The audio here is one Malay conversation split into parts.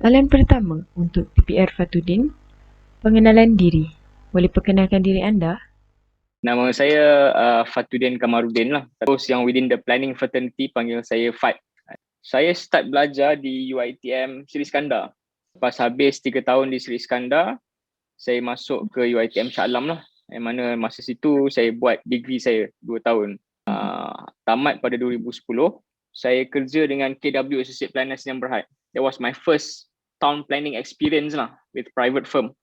Soalan pertama untuk PPR Fatuddin, pengenalan diri. Boleh perkenalkan diri anda? Nama saya Fatuddin Kamarudin lah. Terus yang within the planning fraternity panggil saya FAT. Saya start belajar di UiTM Sri Iskandar. Lepas habis 3 tahun di Sri Iskandar, saya masuk ke UiTM Shah Alam lah. Yang mana masa situ saya buat degree saya 2 tahun. Tamat pada 2010, saya kerja dengan KW Associate Planners yang Berhad. That was my first town planning experience lah with private firm.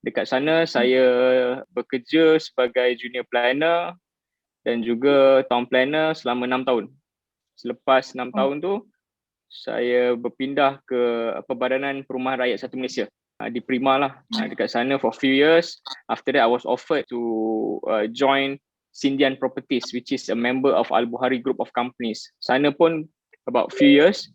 Dekat sana saya bekerja sebagai junior planner dan juga town planner selama 6 tahun. Selepas 6 tahun tu, saya berpindah ke Perbadanan Perumahan Rakyat Satu Malaysia di Prima lah. Dekat sana for few years. After that, I was offered to join Sindian Properties, which is a member of Al-Buhari Group of Companies. Sana pun about few years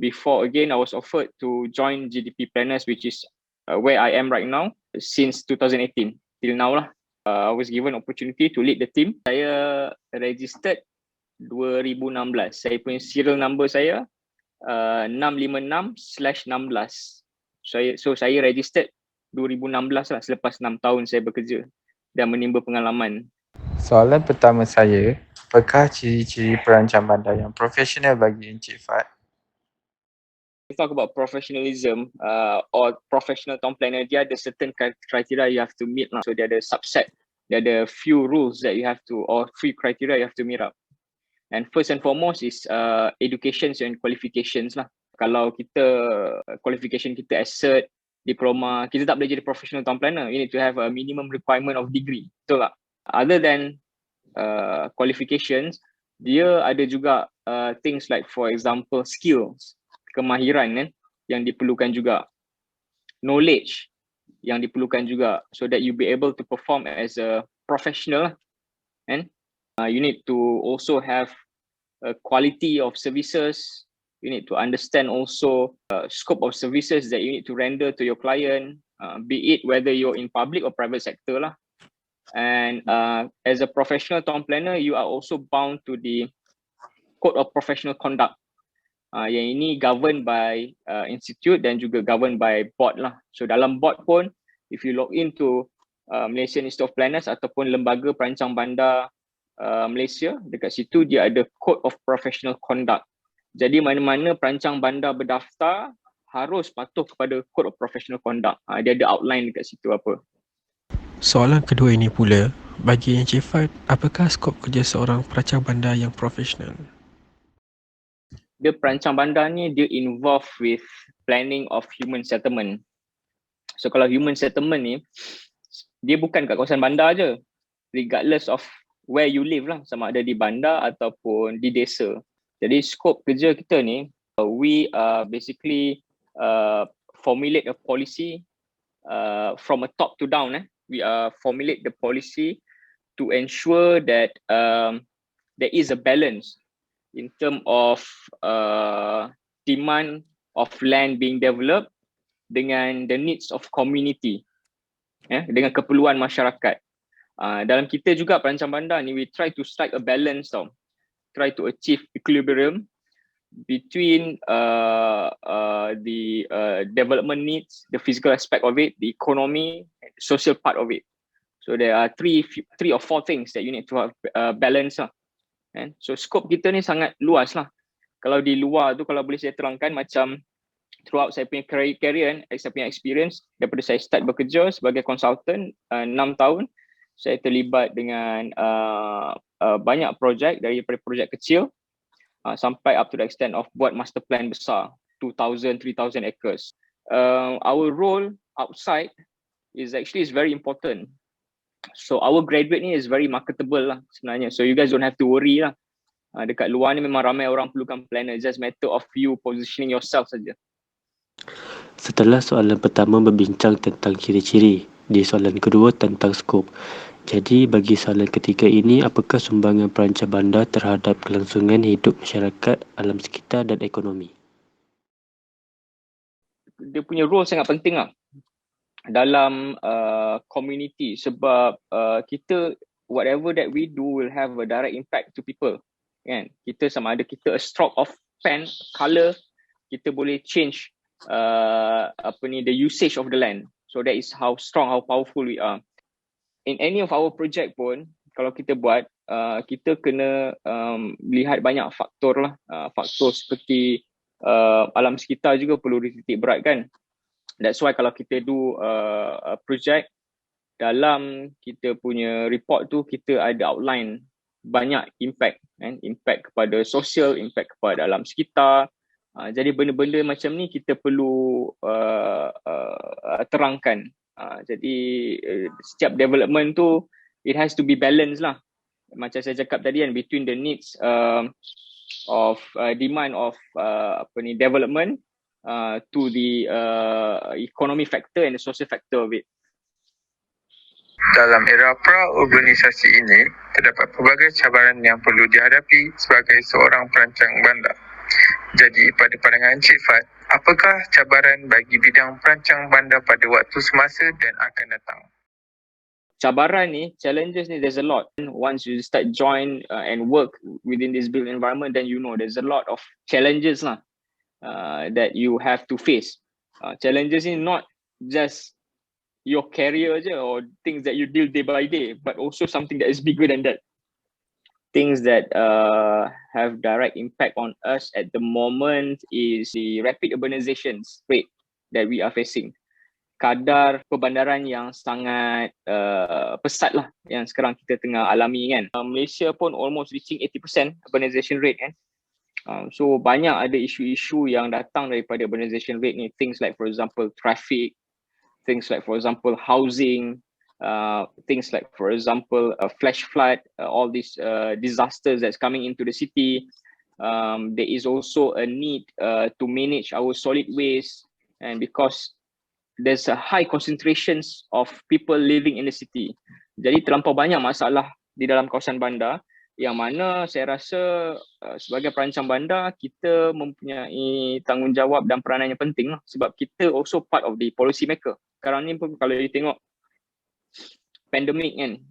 before again, I was offered to join GDP Planners, which is where I am right now since 2018 till now lah. I was given opportunity to lead the team. Saya registered 2016. Saya punya serial number saya 656/16. So saya registered 2016 lah, selepas 6 tahun saya bekerja dan menimba pengalaman. Soalan pertama saya, apakah ciri-ciri perancang bandar yang profesional bagi Encik Fat? We talk about professionalism or professional town planner, dia ada certain criteria you have to meet lah. So dia ada subset, dia ada few rules that you have to, or three criteria you have to meet up. And first and foremost is educations and qualifications lah. Kalau kita qualification kita as cert, diploma, kita tak boleh jadi professional town planner. You need to have a minimum requirement of degree. Betul tak? Other than qualifications, dia ada juga things like for example skills, kemahiran kan yang diperlukan juga, knowledge yang diperlukan juga, so that you be able to perform as a professional kan. You need to also have a quality of services. You need to understand also scope of services that you need to render to your client, be it whether you're in public or private sector lah. And as a professional town planner, you are also bound to the Code of Professional Conduct. Yang ini governed by institute dan juga governed by board lah. So dalam board pun, if you log into Malaysian Institute of Planners ataupun Lembaga Perancang Bandar Malaysia, dekat situ dia ada Code of Professional Conduct. Jadi mana-mana perancang bandar berdaftar harus patuh kepada Code of Professional Conduct. Dia ada outline dekat situ apa. Soalan kedua ini pula, bagi Encik Fat, apakah skop kerja seorang perancang bandar yang profesional? Dia perancang bandar ni dia involved with planning of human settlement. So kalau human settlement ni, dia bukan kat kawasan bandar je, regardless of where you live lah, sama ada di bandar ataupun di desa. Jadi skop kerja kita ni, we basically formulate a policy from a top to down. We formulate the policy to ensure that there is a balance in terms of demand of land being developed dengan the needs of community, dengan keperluan masyarakat. Dalam kita juga perancang bandar ni, we try to strike a balance tau. Try to achieve equilibrium between the development needs, the physical aspect of it, the economy, social part of it. So there are three or four things that you need to have balance lah. So scope kita ni sangat luas lah. Kalau di luar tu, kalau boleh saya terangkan, macam throughout saya punya career, saya punya experience, daripada saya start bekerja sebagai consultant 6 tahun, saya terlibat dengan banyak projek, daripada projek kecil sampai up to the extent of buat master plan besar 2,000, 3,000 acres. Our role outside is very important. So our graduate ni is very marketable lah sebenarnya. So you guys don't have to worry lah. Dekat luar ni memang ramai orang perlukan planner. It's just matter of you positioning yourself saja. Setelah soalan pertama berbincang tentang ciri-ciri, di soalan kedua tentang skop. Jadi bagi soalan ketiga ini, apakah sumbangan perancang bandar terhadap kelangsungan hidup masyarakat, alam sekitar dan ekonomi? Dia punya role sangat penting lah dalam community, sebab kita, whatever that we do will have a direct impact to people kan. Kita sama ada kita a stroke of pen, colour, kita boleh change the usage of the land. So that is how strong, how powerful we are. In any of our project pun, kalau kita buat, kita kena lihat banyak faktor lah. Faktor seperti alam sekitar juga perlu dititik beratkan. That's why kalau kita do a project, dalam kita punya report tu kita ada outline banyak impact, impact kepada sosial, impact kepada alam sekitar. Jadi benda-benda macam ni kita perlu terangkan. Jadi setiap development tu it has to be balanced lah. Macam saya cakap tadi kan, between the needs of demand of development to the economic factor and the social factor of it. Dalam era pra-urbanisasi ini, terdapat pelbagai cabaran yang perlu dihadapi sebagai seorang perancang bandar. Jadi, pada pandangan Encik Fad, apakah cabaran bagi bidang perancang bandar pada waktu semasa dan akan datang? Cabaran ni, challenges ni, there's a lot. Once you start join and work within this built environment, then you know there's a lot of challenges lah that you have to face. Challenges ni not just your career je or things that you deal day by day, but also something that is bigger than that. Things that have direct impact on us at the moment is the rapid urbanization rate that we are facing. Kadar perbandaran yang sangat pesat lah yang sekarang kita tengah alami kan. Malaysia pun almost reaching 80% urbanization rate kan. So banyak ada isu-isu yang datang daripada urbanization rate ni. Things like for example traffic, things like for example housing, things like for example flash flood, all these disasters that's coming into the city. There is also a need to manage our solid waste, and because there's a high concentrations of people living in the city. Jadi terlampau banyak masalah di dalam kawasan bandar yang mana saya rasa sebagai perancang bandar kita mempunyai tanggungjawab dan peranan yang penting lah, sebab kita also part of the policy maker. Sekarang ni pun kalau you tengok pandemic kan,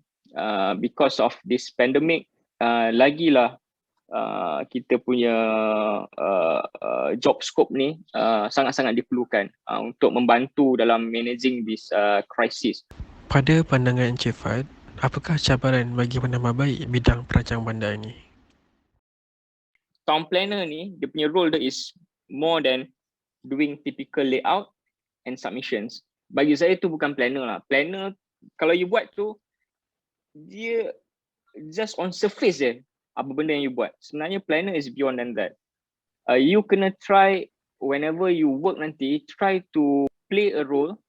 because of this pandemic lagilah kita punya job scope ni sangat-sangat diperlukan untuk membantu dalam managing this crisis. Pada pandangan Encik Fad, apakah cabaran bagi menambah baik bidang perancang bandar ini? Town planner ni, dia punya role dia is more than doing typical layout and submissions. Bagi saya tu bukan planner lah. Planner, kalau you buat tu, dia just on surface je apa benda yang you buat. Sebenarnya planner is beyond than that. You kena try, whenever you work nanti, try to play a role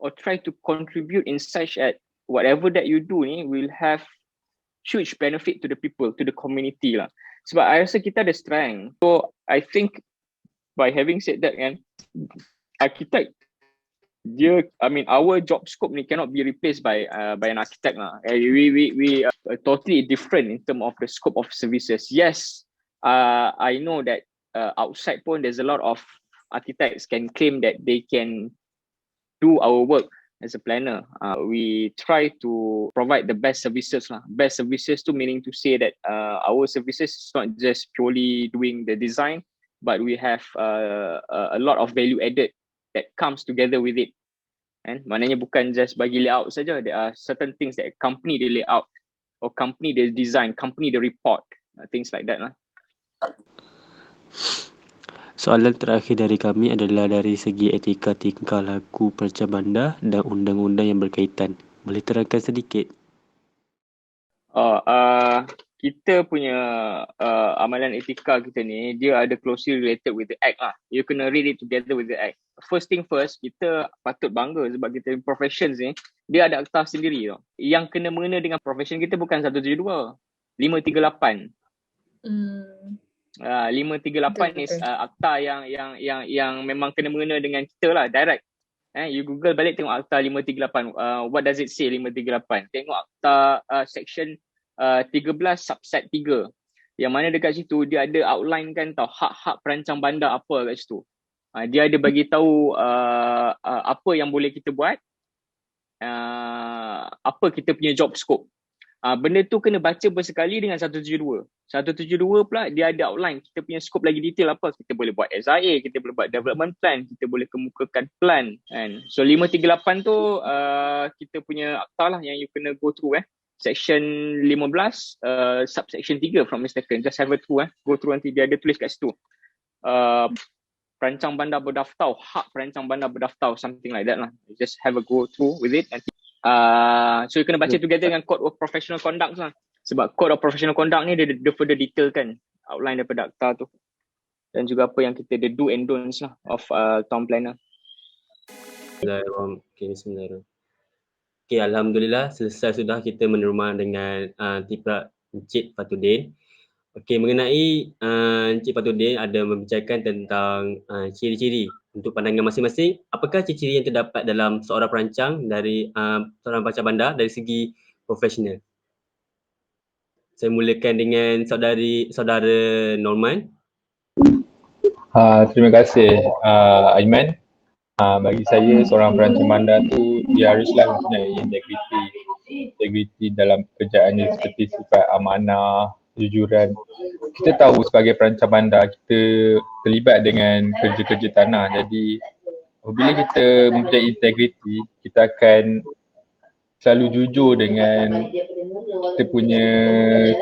or try to contribute in such that whatever that you do ni will have huge benefit to the people, to the community lah. Sebab I rasa kita ada strength. So I think by having said that kan, architect, our job scope ni cannot be replaced by an architect lah. We are totally different in terms of the scope of services. Yes, I know that outside pun there's a lot of architects can claim that they can do our work as a planner. We try to provide the best services lah. Best services tu meaning to say that our services is not just purely doing the design, but we have a lot of value added that comes together with it. And maknanya bukan just bagi layout saja. There are certain things that accompany the layout or accompany the design, accompany the report, things like that lah. Soalan terakhir dari kami adalah dari segi etika tingkah laku perancang bandar dan undang-undang yang berkaitan. Boleh terangkan sedikit? Kita punya amalan etika kita ni, dia ada closely related with the act lah. You kena read it together with the act. First thing first, kita patut bangga sebab kita professions ni, dia ada akta sendiri tau. Yang kena mengena dengan profession kita bukan 172, 538. 538 is akta yang memang kena mengena dengan kita lah, direct. You Google balik tengok akta 538. What does it say 538? Tengok akta section 13 subset 3. Yang mana dekat situ dia ada outline kan tau hak-hak perancang bandar apa kat situ. Dia ada bagi tahu apa yang boleh kita buat, apa kita punya job scope. benda tu kena baca bersekali dengan 172. 172 pula dia ada outline. Kita punya scope lagi detail apa. Kita boleh buat SIA, kita boleh buat development plan, kita boleh kemukakan plan. Kan? So 538 tu kita punya akta lah yang you kena go through. Section 15, subsection 3 from mistaken. Just have a through. Go through, nanti dia ada tulis kat situ. Perancang bandar berdaftar, hak perancang bandar berdaftar, something like that lah. Just have a go through with it. Nanti so you kena baca together dengan Code of Professional Conduct lah. Sebab Code of Professional Conduct ni dia further detail kan outline daripada akta tu. Dan juga apa yang kita, the do and don'ts lah of town planner. Bismillahirrahmanirrahim. Okay, Alhamdulillah selesai sudah kita menerima dengan Tiprak Encik Fatudin. Okay, mengenai Encik Fatudin ada membicarakan tentang ciri-ciri untuk pandangan masing-masing. Apakah ciri-ciri yang terdapat dalam seorang perancang dari seorang perancang bandar dari segi profesional? Saya mulakan dengan saudara Norman. Terima kasih Aiman. Bagi saya seorang perancang bandar tu dia haruslah mempunyai integriti dalam pekerjaannya seperti sifat amanah, kejujuran. Kita tahu sebagai perancang bandar kita terlibat dengan kerja-kerja tanah. Jadi apabila kita mempunyai integriti, kita akan selalu jujur dengan kita punya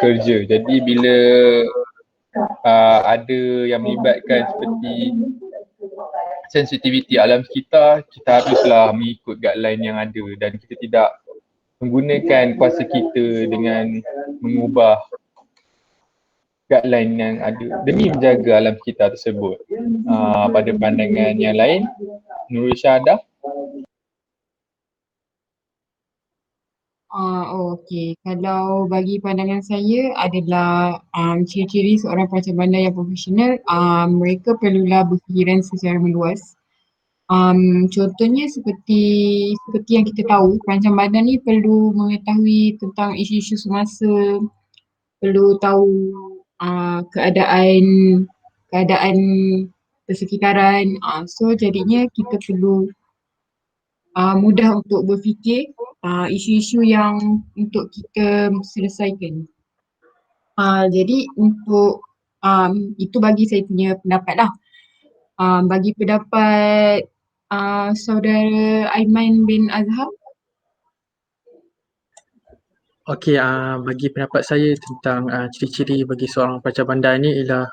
kerja. Jadi bila ada yang melibatkan seperti sensitiviti alam sekitar, kita haruslah mengikut guideline yang ada dan kita tidak menggunakan kuasa kita dengan mengubah guideline yang ada demi menjaga alam sekitar tersebut. Pada pandangan yang lain, Nurul Syahadah. Okey, kalau bagi pandangan saya adalah ciri-ciri seorang perancang bandar yang profesional, mereka perlulah berfikiran secara meluas. Contohnya seperti yang kita tahu, perancang bandar ni perlu mengetahui tentang isu-isu semasa, perlu tahu keadaan persekitaran. So jadinya kita perlu mudah untuk berfikir isu-isu yang untuk kita selesaikan. Jadi untuk itu bagi saya punya pendapat lah. Bagi pendapat saudara Aiman bin Azhar. Okey, bagi pendapat saya tentang ciri-ciri bagi seorang perancang bandar ni ialah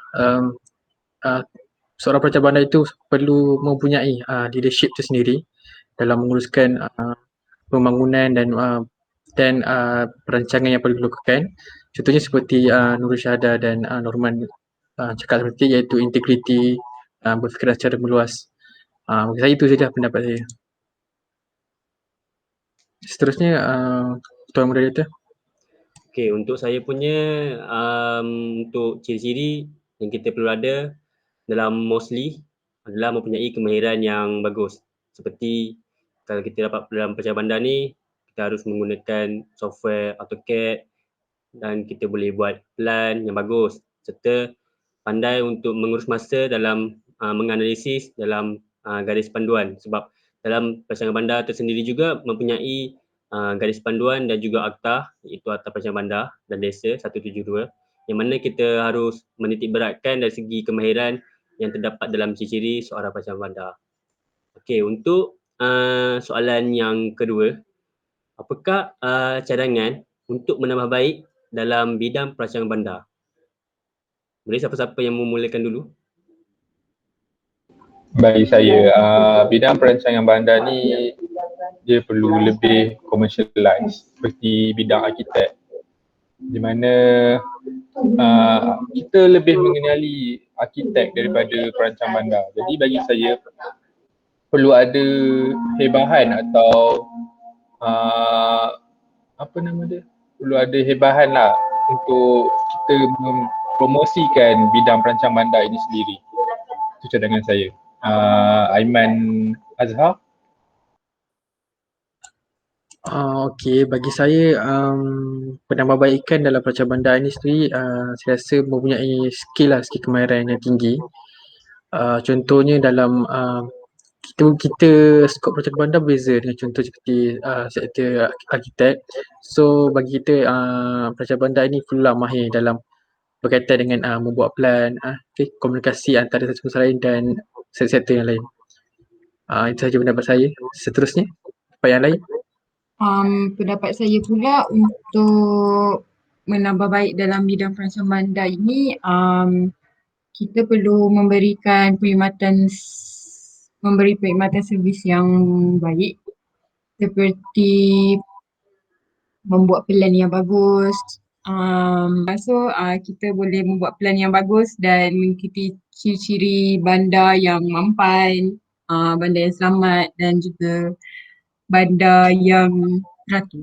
seorang perancang bandar itu perlu mempunyai leadership tersendiri dalam menguruskan pembangunan dan perancangan yang perlu dilakukan. Contohnya seperti Nurul Syahadah dan Norman cakap seperti iaitu integriti, berfikiran secara meluas. Bagi saya itu saja pendapat saya. Seterusnya Tuan Moderator. Okay, untuk saya punya untuk ciri-ciri yang kita perlu ada dalam mostly adalah mempunyai kemahiran yang bagus. Seperti kalau kita dapat dalam perancang bandar ni, kita harus menggunakan software AutoCAD dan kita boleh buat plan yang bagus serta pandai untuk mengurus masa dalam menganalisis dalam garis panduan, sebab dalam perancangan bandar tersendiri juga mempunyai garis panduan dan juga akta, iaitu Akta Perancangan Bandar dan Desa 172, yang mana kita harus menitik beratkan dari segi kemahiran yang terdapat dalam ciri-ciri seorang perancang bandar. Okey, untuk soalan yang kedua, apakah cadangan untuk menambah baik dalam bidang perancangan bandar? Boleh siapa-siapa yang memulakan dulu? Bagi saya, bidang perancangan bandar ni dia perlu lebih commercialize seperti bidang arkitek, di mana kita lebih mengenali arkitek daripada perancang bandar. Jadi bagi saya perlu ada hebahan atau perlu ada hebahan lah untuk kita mempromosikan bidang perancang bandar ini sendiri. Itu cadangan saya. Aiman Azhar. Okey, bagi saya penambahbaikan dalam perancang bandar ini sendiri saya rasa mempunyai skill kemahiran yang tinggi. Contohnya dalam kita skop perancangan bandar berbeza dengan contoh seperti sektor arkitek. So bagi kita perancangan bandar ini perlulah mahir dalam berkaitan dengan membuat plan, komunikasi antara satu sama lain dan sektor yang lain. Itu sahaja pendapat saya. Seterusnya, pendapat yang lain. Pendapat saya pula untuk menambah baik dalam bidang perancangan bandar ini, kita perlu memberi perkhidmatan servis yang baik seperti membuat plan yang bagus. Kita boleh membuat plan yang bagus dan mengikuti ciri-ciri bandar yang mampan, bandar yang selamat dan juga bandar yang teratur.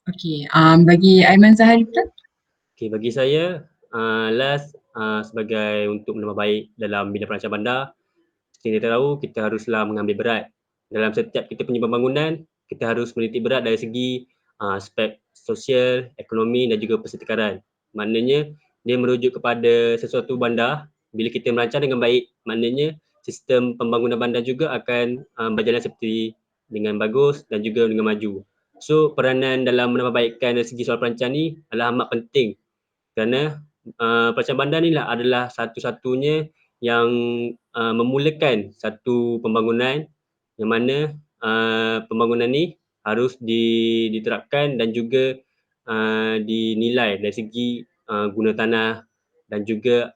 Okey, bagi Aiman Zahari pula. Okey, bagi saya, last sebagai untuk menambah baik dalam bidang perancangan bandar, seperti kita tahu kita haruslah mengambil berat. Dalam setiap kita punya pembangunan, kita harus menitik berat dari segi aspek sosial, ekonomi dan juga perserikaran. Maknanya dia merujuk kepada sesuatu bandar, bila kita merancang dengan baik, maknanya sistem pembangunan bandar juga akan berjalan seperti dengan bagus dan juga dengan maju. So peranan dalam menambahbaikkan dari segi soal perancangan ni adalah amat penting kerana perancangan bandar ni lah adalah satu-satunya yang memulakan satu pembangunan yang mana pembangunan ni harus diterapkan dan juga dinilai dari segi guna tanah dan juga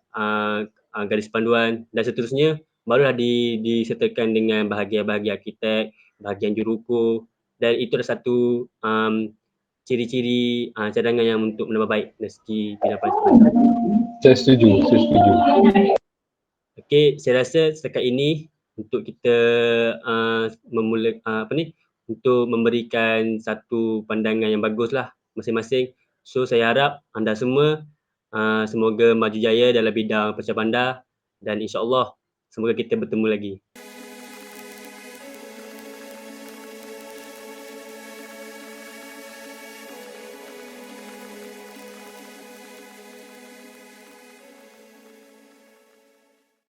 garis panduan dan seterusnya, barulah disertakan dengan bahagian-bahagian arkitek, bahagian jururukuh, dan itu adalah satu ciri-ciri cadangan yang untuk menambah baik dari segi bidang perancangan. Saya setuju. Okey, saya rasa setakat ini untuk kita untuk memberikan satu pandangan yang baguslah masing-masing. So saya harap anda semua semoga maju jaya dalam bidang perancangan bandar dan insya-Allah semoga kita bertemu lagi.